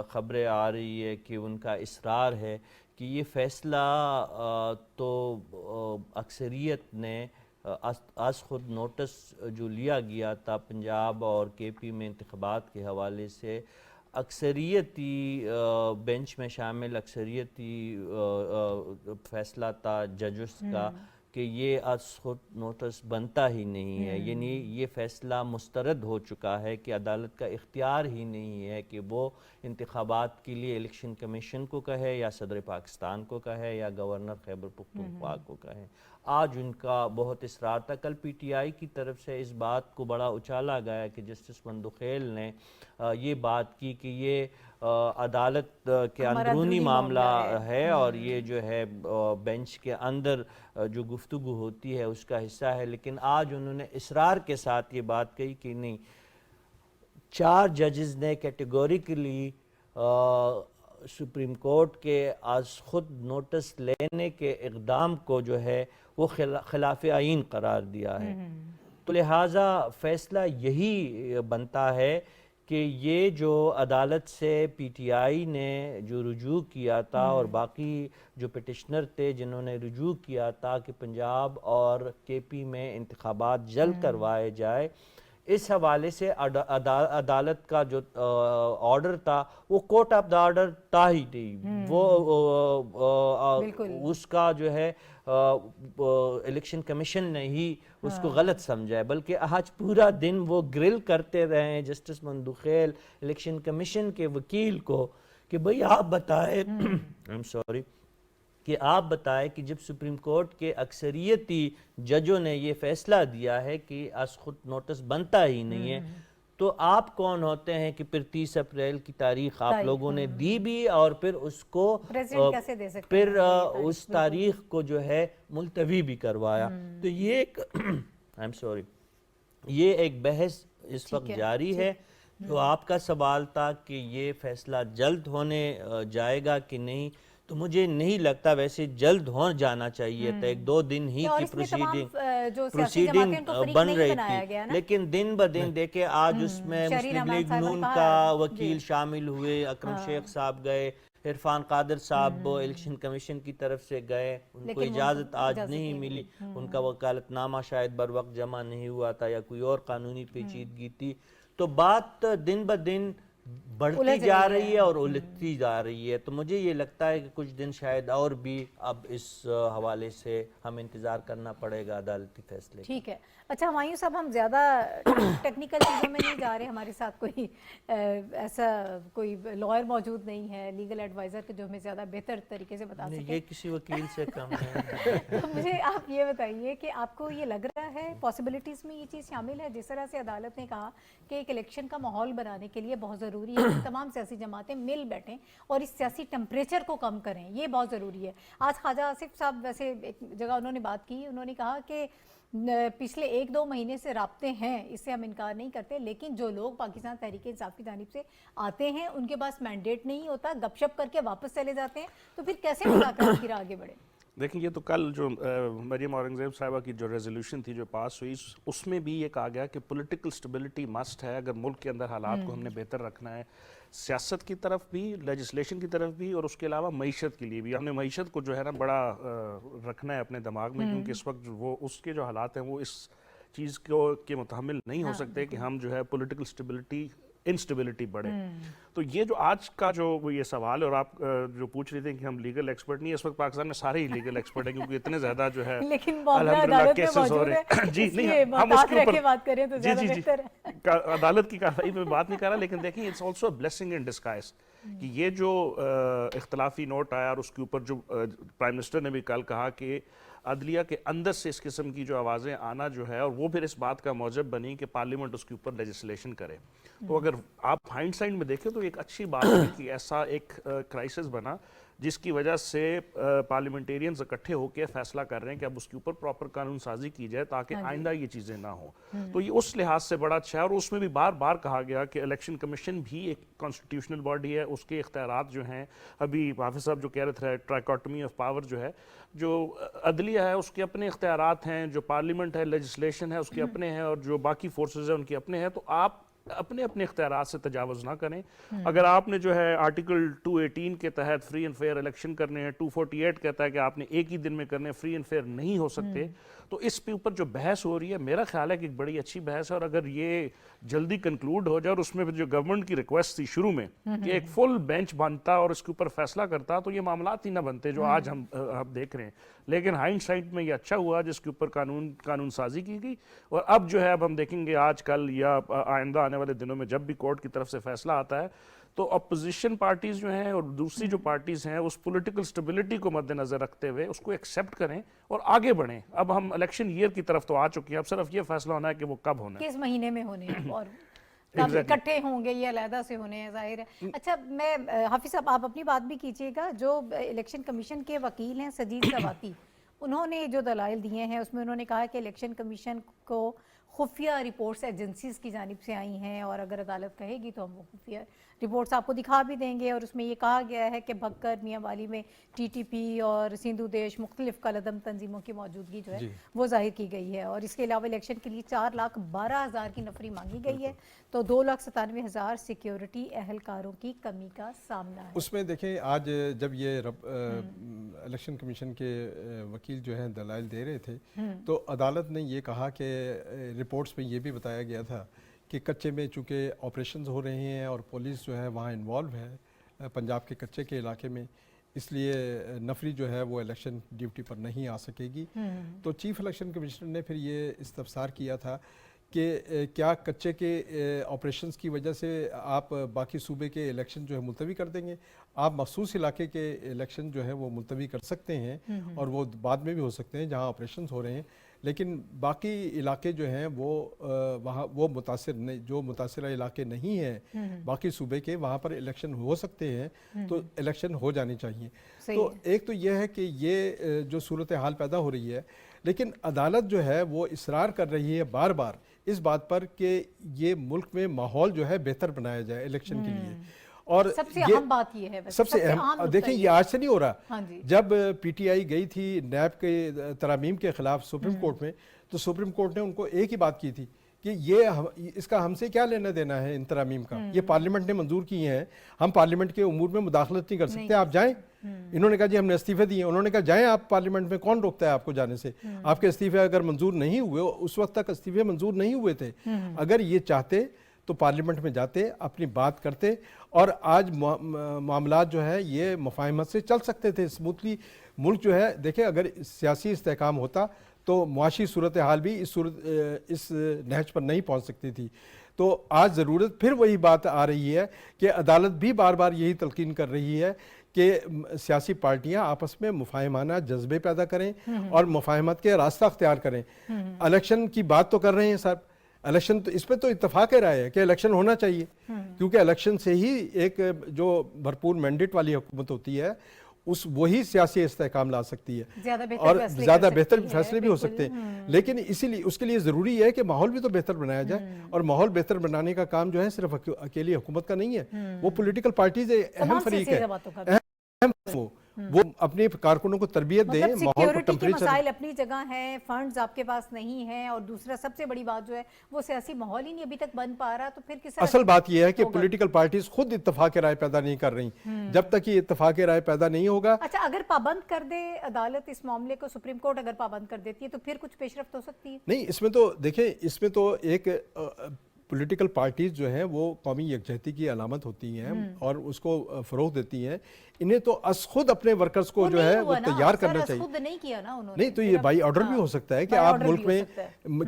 خبریں آ رہی ہے کہ ان کا اصرار ہے کہ یہ فیصلہ تو اکثریت نے از خود نوٹس جو لیا گیا تھا پنجاب اور کے پی میں انتخابات کے حوالے سے, اکثریتی بینچ میں شامل اکثریتی فیصلہ تھا ججز کا کہ یہ از خود نوٹس بنتا ہی نہیں ہے. یعنی یہ فیصلہ مسترد ہو چکا ہے کہ عدالت کا اختیار ہی نہیں ہے کہ وہ انتخابات کے لیے الیکشن کمیشن کو کہے یا صدر پاکستان کو کہے یا گورنر خیبر پختونخوا کو کہے. آج ان کا بہت اصرار تھا. کل پی ٹی آئی کی طرف سے اس بات کو بڑا اچالا گیا کہ جسٹس مندوخیل نے یہ بات کی کہ یہ عدالت کے اندرونی معاملہ ہے, اور یہ جو ہے بینچ کے اندر جو گفتگو ہوتی ہے اس کا حصہ ہے. لیکن آج انہوں نے اصرار کے ساتھ یہ بات کہی کہ نہیں, 4 ججز نے کیٹیگوریکلی سپریم کورٹ کے از خود نوٹس لینے کے اقدام کو جو ہے وہ خلاف آئین قرار دیا ہے. تو لہٰذا فیصلہ یہی بنتا ہے کہ یہ جو عدالت سے پی ٹی آئی نے جو رجوع کیا تھا اور باقی جو پٹیشنر تھے جنہوں نے رجوع کیا تھا کہ پنجاب اور کے پی میں انتخابات جلد کروائے جائے, اس حوالے سے عدالت کا جو آرڈر تھا وہ کورٹ آف دا آرڈر تھا ہی نہیں، وہ اس کا جو ہے الیکشن کمیشن نے ہی اس کو غلط سمجھا ہے، بلکہ آج پورا دن وہ گرل کرتے رہے ہیں جسٹس مندوخیل الیکشن کمیشن کے وکیل کو کہ بھئی آپ بتائیں کہ آپ بتائیں کہ جب سپریم کورٹ کے اکثریتی ججوں نے یہ فیصلہ دیا ہے کہ از خود نوٹس بنتا ہی نہیں ہے، تو آپ کون ہوتے ہیں کہ پھر 30 اپریل کی تاریخ آپ لوگوں نے دی بھی اور پھر اس کو پھر اس تاریخ کو جو ہے ملتوی بھی کروایا؟ تو یہ ایک یہ ایک بحث اس وقت جاری ہے۔ جو آپ کا سوال تھا کہ یہ فیصلہ جلد ہونے جائے گا کہ نہیں، تو مجھے نہیں لگتا، ویسے جلد ہو جانا چاہیے تھا، 2 دن ہی کی پروسیڈنگ بن رہی تھی، لیکن دن بدن دیکھیں آج اس میں مسلم لیگ نون کا وکیل شامل ہوئے، اکرم شیخ صاحب گئے، عرفان قادر صاحب الیکشن کمیشن کی طرف سے گئے، ان کو اجازت آج نہیں ملی، ان کا وکالت نامہ شاید بر وقت جمع نہیں ہوا تھا یا کوئی اور قانونی پیچیدگی تھی، تو بات دن بدن بڑھتی جا رہی ہے اور الجھتی جا رہی ہے۔ تو مجھے یہ لگتا ہے کہ کچھ دن شاید اور بھی اب اس حوالے سے ہم انتظار کرنا پڑے گا عدالتی فیصلے۔ ٹھیک ہے، اچھا ہمایوں صاحب، ہم زیادہ ٹیکنیکل چیزوں میں نہیں جا رہے، ہمارے ساتھ کوئی ایسا کوئی لائر موجود نہیں ہے، لیگل ایڈوائزر کے جو ہمیں زیادہ بہتر طریقے سے بتا سکے۔ یہ کسی وکیل سے کم ہے۔ تو مجھے آپ یہ بتائیے کہ آپ کو یہ لگ رہا ہے پاسبلٹیز میں یہ چیز شامل ہے، جس طرح سے عدالت نے کہا کہ ایک الیکشن کا ماحول بنانے کے لیے بہت ضروری ہے کہ تمام سیاسی جماعتیں مل بیٹھیں اور اس سیاسی ٹمپریچر کو کم کریں، یہ بہت ضروری ہے۔ آج خواجہ آصف صاحب ویسے ایک جگہ انہوں نے بات کی، انہوں نے کہا کہ پچھلے 1-2 مہینے سے رابطے ہیں، اس سے ہم انکار نہیں کرتے، لیکن جو لوگ پاکستان تحریک انصاف کی جانب سے آتے ہیں ان کے پاس مینڈیٹ نہیں ہوتا، گپ شپ کر کے واپس چلے جاتے ہیں، تو پھر کیسے مذاکرات کی راہ آگے بڑھے؟ دیکھیں یہ تو کل جو مریم اورنگزیب صاحبہ کی جو ریزولوشن تھی جو پاس ہوئی، اس میں بھی یہ کہا گیا کہ پولیٹیکل سٹیبلٹی مسٹ ہے اگر ملک کے اندر حالات کو ہم نے بہتر رکھنا ہے، سیاست کی طرف بھی، لیجسلیشن کی طرف بھی، اور اس کے علاوہ معیشت کے لیے بھی۔ ہم نے معیشت کو جو ہے نا بڑا رکھنا ہے اپنے دماغ میں، کیونکہ اس وقت وہ اس کے جو حالات ہیں وہ اس چیز کے متحمل نہیں ہو سکتے کہ ہم جو ہے پولیٹیکل سٹیبلٹی انسٹیبلٹی بڑھے۔ تو یہ جو آج کا جو یہ سوال ہے، اور آپ جو پوچھ رہے تھے کہ ہم لیگل ایکسپرٹ نہیں، اس وقت پاکستان میں سارے ہی لیگل ایکسپرٹ ہیں کیونکہ اتنے زیادہ جو ہے الحمدللہ کیسز ہو رہے ہیں۔ جی نہیں، ہم اس کے اوپر بات کریں تو زیادہ بہتر ہے۔ عدالت کی کارروائی میں بات نہیں کر رہا، لیکن دیکھیں it's also a blessing in disguise کہ یہ جو اختلافی نوٹ آیا اور اس کے اوپر جو پرائم منسٹر نے بھی کل کہا کہ عدلیہ کے اندر سے اس قسم کی جو آوازیں آنا جو ہے، اور وہ پھر اس بات کا موجب بنی کہ پارلیمنٹ اس کے اوپر لیجسلیشن کرے، تو اگر آپ ہائنڈ سائڈ میں دیکھیں تو ایک اچھی بات ہے کہ ایسا ایک کرائسس بنا جس کی وجہ سے پارلیمنٹیرینز اکٹھے ہو کے فیصلہ کر رہے ہیں کہ اب اس کے اوپر پراپر قانون سازی کی جائے تاکہ آئندہ یہ چیزیں نہ ہوں۔ تو یہ اس لحاظ سے بڑا اچھا ہے، اور اس میں بھی بار بار کہا گیا کہ الیکشن کمیشن بھی ایک کانسٹیٹیوشنل باڈی ہے، اس کے اختیارات جو ہیں، ابھی حافظ صاحب جو کہہ رہے تھے ٹرائیکاٹمی آف پاور جو ہے، جو عدلیہ ہے اس کے اپنے اختیارات ہیں، جو پارلیمنٹ ہے لیجسلیشن ہے اس کے اپنے ہیں، اور جو باقی فورسز ہیں ان کے اپنے ہیں، تو آپ اپنے اختیارات سے تجاوز نہ کریں۔ اگر آپ نے جو ہے آرٹیکل 218 کے تحت فری اینڈ فیئر الیکشن کرنے ہیں، 248 کہتا ہے کہ آپ نے ایک ہی دن میں کرنے، فری اینڈ فیئر نہیں ہو سکتے، تو اس پہ اوپر جو بحث ہو رہی ہے میرا خیال ہے کہ ایک بڑی اچھی بحث ہے، اور اگر یہ جلدی کنکلوڈ ہو جائے اور اس میں جو گورنمنٹ کی ریکویسٹ تھی شروع میں کہ ایک فل بینچ بنتا اور اس کے اوپر فیصلہ کرتا، تو یہ معاملات ہی نہ بنتے جو آج ہم دیکھ رہے ہیں۔ لیکن ہائنڈ سائڈ میں یہ اچھا ہوا جس کے اوپر قانون سازی کی گئی، اور اب جو ہے اب ہم دیکھیں گے آج کل یا آئندہ آنے والے دنوں میں جب بھی کورٹ کی طرف سے فیصلہ آتا ہے تو اپوزیشن پارٹیز جو ہیں اور دوسری جو پارٹیز ہیں اس پولیٹیکل سٹیبلٹی کو مد نظر رکھتے ہوئے اس کو ایکسیپٹ کریں اور آگے بڑھیں۔ اب ہم الیکشن ایئر کی طرف تو آ چکے ہیں، اب صرف یہ فیصلہ ہونا ہے کہ وہ کب ہونا ہے، کس مہینے میں ہونے ہیں اور کب اکٹھے ہوں گے یا علیحدہ سے ہونے ہیں، ظاہر ہے۔ اچھا میں حافظ صاحب آپ اپنی بات بھی کیجیے گا، جو الیکشن کمیشن کے وکیل ہیں سجید سواتی، انہوں نے جو دلائل دیے ہیں اس میں انہوں نے کہا کہ الیکشن کمیشن کو خفیہ رپورٹس ایجنسیز کی جانب سے آئی ہیں، اور اگر عدالت کہے گی تو ہم وہ خفیہ رپورٹس آپ کو دکھا بھی دیں گے، اور اس میں یہ کہا گیا ہے کہ بھکر، میاں والی میں ٹی ٹی پی اور سندھو دیش مختلف کالعدم تنظیموں کی موجودگی جو ہے وہ ظاہر کی گئی ہے، اور اس کے علاوہ الیکشن کے لیے 4,12,000 کی نفری مانگی گئی ہے، تو 2,97,000 سیکیورٹی اہلکاروں کی کمی کا سامنا ہے۔ اس میں دیکھیں آج جب یہ الیکشن کمیشن کے وکیل جو ہیں دلائل دے رہے تھے تو عدالت نے یہ کہا کہ رپورٹس میں یہ بھی بتایا گیا تھا کہ کچے میں چونکہ آپریشنز ہو رہے ہیں اور پولیس جو ہے وہاں انوالو ہے پنجاب کے کچے کے علاقے میں، اس لیے نفری جو ہے وہ الیکشن ڈیوٹی پر نہیں آ سکے گی۔ تو چیف الیکشن کمشنر نے پھر یہ استفسار کیا تھا کہ کیا کچے کے آپریشنز کی وجہ سے آپ باقی صوبے کے الیکشن جو ہے ملتوی کر دیں گے؟ آپ مخصوص علاقے کے الیکشن جو ہے وہ ملتوی کر سکتے ہیں اور وہ بعد میں بھی ہو سکتے ہیں جہاں آپریشنز ہو رہے ہیں، لیکن باقی علاقے جو ہیں وہ وہاں وہ متاثر نہیں، جو متاثرہ علاقے نہیں ہیں باقی صوبے کے، وہاں پر الیکشن ہو سکتے ہیں تو الیکشن ہو جانے چاہیے۔ تو ایک تو یہ ہے کہ یہ جو صورتحال پیدا ہو رہی ہے، لیکن عدالت جو ہے وہ اصرار کر رہی ہے بار بار اس بات پر کہ یہ ملک میں ماحول جو ہے بہتر بنایا جائے الیکشن کے لیے۔ اور سب سے اہم بات یہ ہے، سب سے اہم دیکھیں یہ آج سے نہیں ہو رہا، جب پی ٹی آئی گئی تھی نیب کے ترامیم کے خلاف سپریم کورٹ میں، تو سپریم کورٹ نے ان کو ایک ہی بات کی تھی کہ اس کا ہم سے کیا لینا دینا ہے ان ترامیم کا، یہ پارلیمنٹ نے منظور کی ہیں، ہم پارلیمنٹ کے امور میں مداخلت نہیں کر سکتے، آپ جائیں۔ انہوں نے کہا جی ہم نے استعفے دیے، انہوں نے کہا جائیں آپ پارلیمنٹ میں، کون روکتا ہے آپ کو جانے سے؟ آپ کے استعفے اگر منظور نہیں ہوئے، اس وقت تک استعفے منظور نہیں ہوئے تھے، اگر یہ چاہتے تو پارلیمنٹ میں جاتے، اپنی بات کرتے، اور آج معاملات جو ہے یہ مفاہمت سے چل سکتے تھے اسموتھلی۔ ملک جو ہے دیکھیں اگر سیاسی استحکام ہوتا تو معاشی صورتحال بھی اس نہج پر نہیں پہنچ سکتی تھی۔ تو آج ضرورت پھر وہی بات آ رہی ہے کہ عدالت بھی بار بار یہی تلقین کر رہی ہے کہ سیاسی پارٹیاں آپس میں مفاہمانہ جذبے پیدا کریں اور مفاہمت کے راستہ اختیار کریں۔ الیکشن کی بات تو کر رہے ہیں صاحب، الیکشن تو اس پہ تو اتفاق رائے ہے کہ الیکشن ہونا چاہیے، کیونکہ الیکشن سے ہی ایک جو بھرپور مینڈیٹ والی حکومت ہوتی ہے وہی سیاسی استحکام لا سکتی ہے اور زیادہ بہتر فیصلے بھی ہو سکتے ہیں، لیکن اسی لیے اس کے لیے ضروری ہے کہ ماحول بھی تو بہتر بنایا جائے، اور ماحول بہتر بنانے کا کام جو ہے صرف اکیلی حکومت کا نہیں ہے، وہ پولیٹیکل پارٹیز اہم فریق ہے، وہ اپنے کارکنوں کو تربیت دیں، ماحول کو سیکیورٹی کے ٹمپریچر۔ مسائل اپنی جگہ ہیں، فنڈز آپ کے پاس نہیں ہیں، اور دوسرا سب سے بڑی بات جو ہے وہ سیاسی ماحول ہی نہیں ابھی تک بن پا رہا، تو پھر کس اصل بات یہ ہے کہ پولیٹیکل پارٹیز خود اتفاق رائے پیدا نہیں کر رہی، جب تک یہ اتفاق رائے پیدا نہیں ہوگا۔ اچھا اگر پابند کر دے عدالت اس معاملے کو، سپریم کورٹ اگر پابند کر دیتی ہے تو پھر کچھ پیش رفت ہو سکتی ہے؟ نہیں، اس میں تو دیکھیں، اس میں تو ایک پولیٹیکل پارٹیز جو ہیں وہ قومی یکجہتی کی علامت ہوتی ہیں اور اس کو فروغ دیتی ہیں، انہیں تو از خود اپنے ورکرز کو جو ہے وہ تیار کرنا چاہیے۔ خود نہیں کیا نا انہوں نے، نہیں تو یہ بائی آرڈر بھی ہو سکتا ہے کہ آپ ملک میں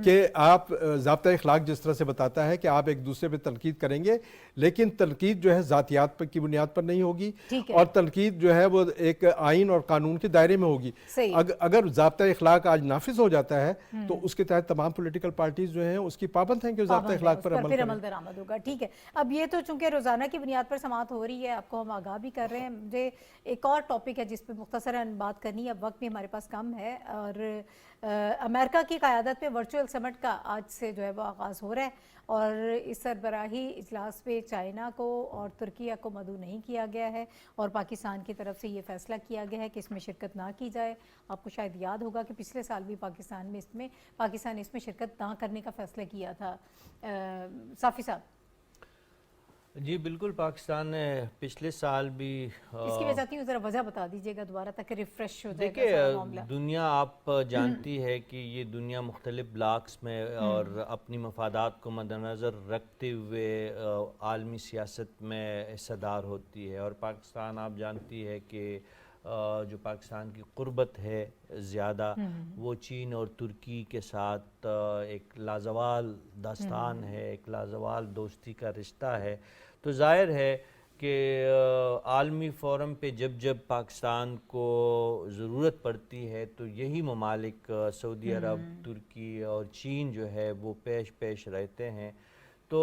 کہ آپ ضابطہ اخلاق جس طرح سے بتاتا ہے کہ آپ ایک دوسرے پہ تنقید کریں گے، لیکن تنقید جو ہے ذاتیات کی بنیاد پر نہیں ہوگی، اور تنقید جو ہے وہ ایک آئین اور قانون کے دائرے میں ہوگی۔ اگر ضابطہ اخلاق آج نافذ ہو جاتا ہے تو اس کے تحت تمام پولیٹیکل پارٹیز جو ہیں اس کی پابند ہیں کہ ضابطہ اخلاق پر عمل درآمد ہوگا۔ ٹھیک ہے، اب یہ تو چونکہ روزانہ کی بنیاد پر سماعت ہو رہی ہے، آپ کو ہم آگاہ بھی کر رہے ہیں، مجھے ایک اور ٹاپک ہے جس پہ مختصراً بات کرنی ہے، اب وقت بھی ہمارے پاس کم ہے، اور امریکہ کی قیادت پہ ورچوئل سمٹ کا آج سے جو ہے وہ آغاز ہو رہا ہے، اور اس سربراہی اجلاس پہ چائنا کو اور ترکیہ کو مدعو نہیں کیا گیا ہے، اور پاکستان کی طرف سے یہ فیصلہ کیا گیا ہے کہ اس میں شرکت نہ کی جائے۔ آپ کو شاید یاد ہوگا کہ پچھلے سال بھی پاکستان اس میں شرکت نہ کرنے کا فیصلہ کیا تھا۔ صافی صاحب جی بالکل، پاکستان نے پچھلے سال بھی اس کی وجہ ذرا وجہ بتا دیجئے گا دوبارہ تاکہ ریفریش ہو جائے گا دیکھیں، سارا معاملہ۔ دنیا آپ جانتی ہے کہ یہ دنیا مختلف بلاکس میں اور اپنی مفادات کو مد نظر رکھتے ہوئے عالمی سیاست میں حصہ دار ہوتی ہے، اور پاکستان آپ جانتی ہے کہ جو پاکستان کی قربت ہے زیادہ وہ چین اور ترکی کے ساتھ ایک لازوال داستان ہے، ایک لازوال دوستی کا رشتہ ہے۔ تو ظاہر ہے کہ عالمی فورم پہ جب پاکستان کو ضرورت پڑتی ہے تو یہی ممالک سعودی عرب، ترکی اور چین جو ہے وہ پیش رہتے ہیں۔ تو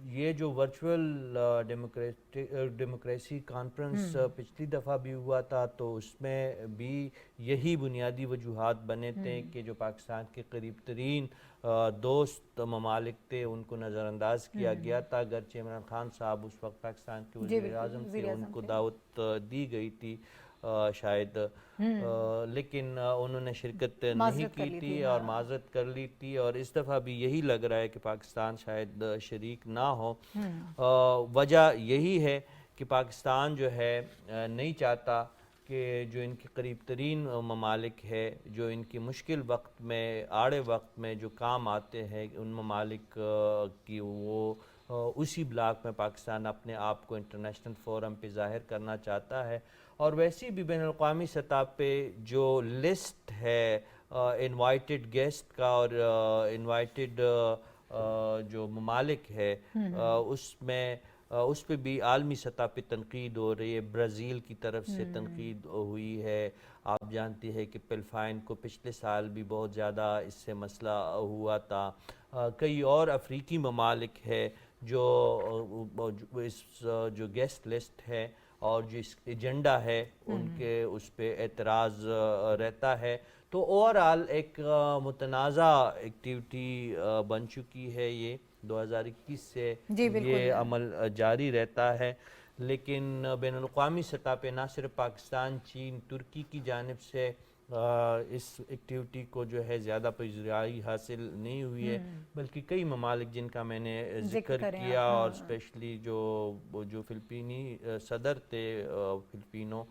یہ جو ورچوئل ڈیموکریسی کانفرنس پچھلی دفعہ بھی ہوا تھا تو اس میں بھی یہی بنیادی وجوہات بنے تھے کہ جو پاکستان کے قریب ترین دوست ممالک تھے ان کو نظر انداز کیا گیا تھا، اگرچہ عمران خان صاحب اس وقت پاکستان کے وزیر اعظم تھے، ان کو دعوت دی گئی تھی شاید، لیکن انہوں نے شرکت نہیں کی تھی اور معذرت کر لی تھی، اور اس دفعہ بھی یہی لگ رہا ہے کہ پاکستان شاید شریک نہ ہو۔ وجہ یہی ہے کہ پاکستان جو ہے نہیں چاہتا کہ جو ان کے قریب ترین ممالک ہے، جو ان کی مشکل وقت میں، آڑے وقت میں جو کام آتے ہیں ان ممالک کی، وہ اسی بلاک میں پاکستان اپنے آپ کو انٹرنیشنل فورم پہ ظاہر کرنا چاہتا ہے. اور ویسے بھی بین الاقوامی سطح پہ جو لسٹ ہے انوائٹڈ گیسٹ کا اور انوائٹڈ جو ممالک ہے اس پہ بھی عالمی سطح پہ تنقید ہو رہی ہے. برازیل کی طرف سے تنقید ہوئی ہے. آپ جانتے ہیں کہ فلپائن کو پچھلے سال بھی بہت زیادہ اس سے مسئلہ ہوا تھا. کئی اور افریقی ممالک ہے جو اس جو گیسٹ لسٹ ہے اور جو اس ایجنڈا ہے ان کے اس پہ اعتراض رہتا ہے. تو اوورآل ایک متنازع ایکٹیویٹی بن چکی ہے. یہ 2021 سے یہ عمل جاری رہتا ہے. لیکن بین الاقوامی سطح پہ نہ صرف پاکستان، چین، ترکی کی جانب سے اس ایکٹیویٹی کو جو ہے زیادہ پذیرائی حاصل نہیں ہوئی ہے، بلکہ کئی ممالک جن کا میں نے ذکر کیا، اور اسپیشلی جو فلپینی صدر تھے فلپینو،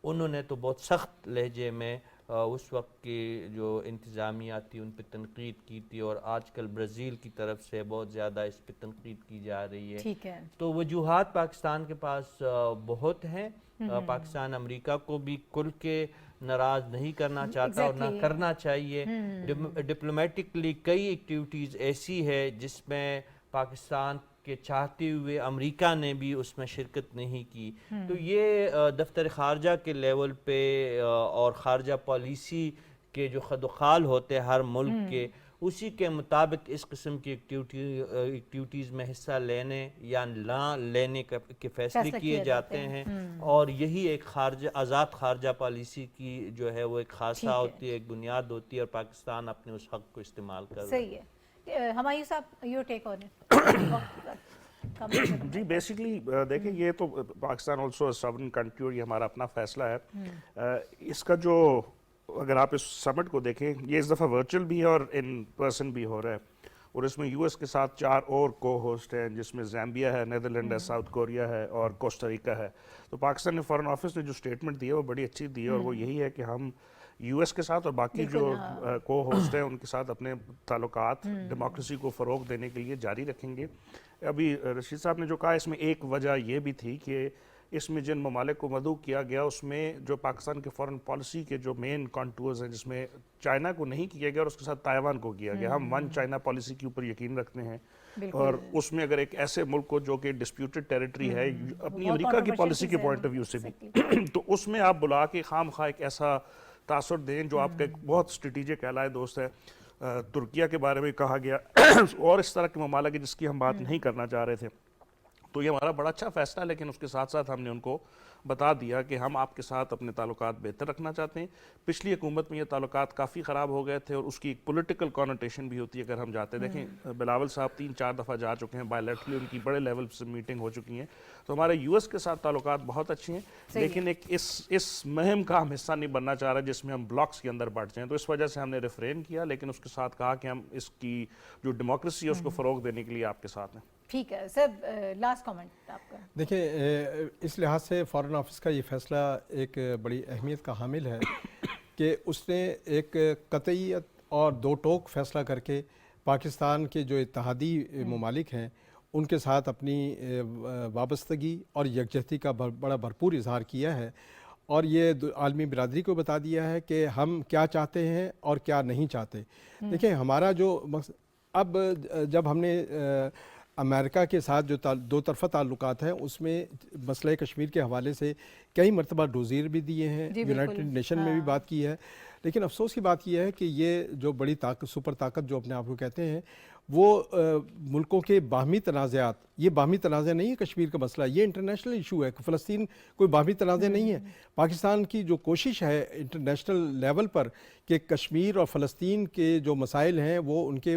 انہوں نے تو بہت سخت لہجے میں اس وقت کی جو انتظامیہ تھی ان پہ تنقید کی تھی، اور آج کل برازیل کی طرف سے بہت زیادہ اس پہ تنقید کی جا رہی ہے. تو وجوہات پاکستان کے پاس بہت ہیں. پاکستان امریکہ کو بھی کھل کے ناراض نہیں کرنا چاہتا اور نہ کرنا چاہیے. ڈپلومیٹکلی کئی ایکٹیویٹیز ایسی ہے جس میں پاکستان کے چاہتے ہوئے امریکہ نے بھی اس میں شرکت نہیں کی. تو یہ دفتر خارجہ کے لیول پہ اور خارجہ پالیسی کے جو خد و خال ہوتے ہیں ہر ملک کے، اسی کے مطابق اس قسم کی ایکٹیویٹیز میں حصہ لینے یا نہ لینے کے فیصلے کیے جاتے ہیں. اور یہی ایک آزاد خارجہ پالیسی کی جو ہے وہ ایک خاصہ ہوتی ہے، ایک بنیاد ہوتی ہے، اور پاکستان اپنے اس حق کو استعمال کر رہا ہے. صحیح ہے. Humayun sahab your take on it. جی بیسیکلی دیکھیں، یہ تو پاکستان آلسو ساورن کنٹری اور یہ ہمارا اپنا فیصلہ ہے. اس کا جو اگر آپ اس سمٹ کو دیکھیں، یہ اس دفعہ ورچوئل بھی ہے اور ان پرسن بھی ہو رہا ہے، اور اس میں یو ایس کے ساتھ 4 اور کو ہوسٹ ہیں، جس میں زامبیا ہے، نیدرلینڈ ہے، ساؤتھ کوریا ہے اور کوسٹاریکا ہے. تو پاکستان فارن آفس نے جو سٹیٹمنٹ دی ہے وہ بڑی اچھی دی ہے، اور وہ یہی ہے کہ ہم یو ایس کے ساتھ اور باقی جو کو ہوسٹ ہیں ان کے ساتھ اپنے تعلقات ڈیموکریسی کو فروغ دینے کے لیے جاری رکھیں گے. ابھی رشید صاحب نے جو کہا، اس میں ایک وجہ یہ بھی تھی کہ اس میں جن ممالک کو مدعو کیا گیا اس میں جو پاکستان کے فارن پالیسی کے جو مین کانٹورز ہیں، جس میں چائنا کو نہیں کیا گیا اور اس کے ساتھ تائیوان کو کیا گیا. ہم ون چائنا پالیسی کے اوپر یقین رکھتے ہیں، اور اس میں اگر ایک ایسے ملک کو جو کہ ڈسپیوٹڈ ٹیریٹری ہے اپنی امریکہ کی پالیسی کے پوائنٹ آف ویو سے بھی، تو اس میں آپ بلا کے خام خواہ ایک ایسا تاثر دیں جو آپ کا ایک بہت اسٹریٹجک ایلائے دوست ہے. ترکیہ کے بارے میں کہا گیا اور اس طرح کے ممالک جس کی ہم بات نہیں کرنا چاہ رہے تھے. تو یہ ہمارا بڑا اچھا فیصلہ ہے، لیکن اس کے ساتھ ساتھ ہم نے ان کو بتا دیا کہ ہم آپ کے ساتھ اپنے تعلقات بہتر رکھنا چاہتے ہیں. پچھلی حکومت میں یہ تعلقات کافی خراب ہو گئے تھے، اور اس کی ایک پولیٹیکل کانوٹیشن بھی ہوتی ہے اگر ہم جاتے. دیکھیں بلاول صاحب 3-4 دفعہ جا چکے ہیں، بائیلیٹرلی ان کی بڑے لیول سے میٹنگ ہو چکی ہیں. تو ہمارے یو ایس کے ساتھ تعلقات بہت اچھے ہیں، لیکن ایک اس مہم کا ہم حصہ نہیں بننا چاہ رہے جس میں ہم بلاکس کے اندر بڑھ جائیں. تو اس وجہ سے ہم نے ریفرین کیا، لیکن اس کے ساتھ کہا کہ ہم اس کی جو ڈیموکریسی ہے اس کو فروغ دینے کے لیے آپ کے ساتھ ہیں. ٹھیک ہے سر، لاسٹ کامنٹ آپ کا. دیکھیں، اس لحاظ سے فارن آفس کا یہ فیصلہ ایک بڑی اہمیت کا حامل ہے کہ اس نے ایک قطعیت اور دو ٹوک فیصلہ کر کے پاکستان کے جو اتحادی ممالک ہیں ان کے ساتھ اپنی وابستگی اور یکجہتی کا بڑا بھرپور اظہار کیا ہے، اور یہ عالمی برادری کو بتا دیا ہے کہ ہم کیا چاہتے ہیں اور کیا نہیں چاہتے. دیکھیں، ہمارا جو اب جب ہم نے امریکہ کے ساتھ جو دو طرفہ تعلقات ہیں اس میں مسئلہ کشمیر کے حوالے سے کئی مرتبہ ڈوزیر بھی دیے ہیں، یونائٹڈ نیشن میں بھی بات کی ہے، لیکن افسوس کی بات یہ ہے کہ یہ جو بڑی طاقت، سپر طاقت جو اپنے آپ کو کہتے ہیں، وہ ملکوں کے باہمی تنازعات، یہ باہمی تنازع نہیں ہے کشمیر کا مسئلہ، یہ انٹرنیشنل ایشو ہے. فلسطین کوئی باہمی تنازع نہیں ہے. پاکستان کی جو کوشش ہے انٹرنیشنل لیول پر کہ کشمیر اور فلسطین کے جو مسائل ہیں وہ ان کے